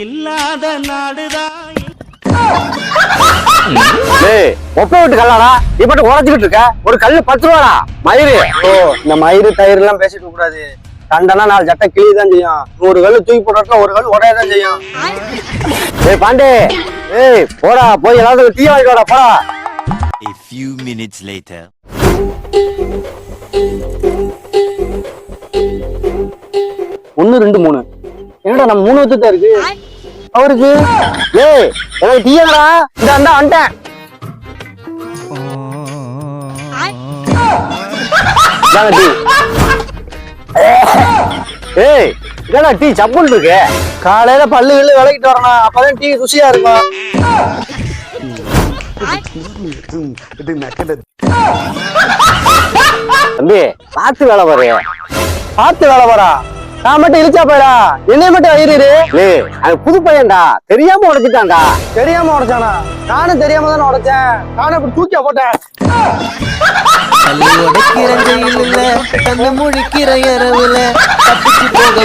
இல்லாத நாடுதான். ஒப்ப விட்டு கல்லாடா நீ மட்டும் உழைச்சிக்கிட்டு இருக்க. ஒரு கல்லு 10 ரூபாடா. மயிறு இந்த மயிறு தயிர் எல்லாம் பேசிட்டு கூடாது. தண்டனா 4 சட்டை கிளிதான் செய்யும். 100 கல்லு தூக்கி போடுறதுல ஒரு கல்லு உடையதான் செய்யும். பாண்டே போடா போய் ஏதாவது டீ வாங்கிக்கோடா போடா. A few minutes later. 1 2 3 என்னடா நம்ம 3 வச்சுதான் இருக்கு அவருக்கு. எனக்கு டீயடா இந்த அண்டா வந்துட்டேன். டீ டீ சப்புன்னு இருக்கு. காலையில பல்லு கிள்ளு விளக்கிட்டு வரணும். அப்பதான் டீ ருசியா இருக்கும். தம்பி பார்த்து வேலை பாரு. பார்த்து வேலை பாரா. நான் மட்டும் இழிச்சா போயிடா. என்னைய மட்டும் வயிறு. அது புது பையன்டா. தெரியாம உடைச்சிட்டான்டா. தெரியாம உடைச்சானா? நானும் தெரியாம தானே உடைச்சேன். நானும் இப்படி தூக்கியா போட்டேன். உடைக்கிற முழிக்கிற இரவுல தப்பிச்சு போக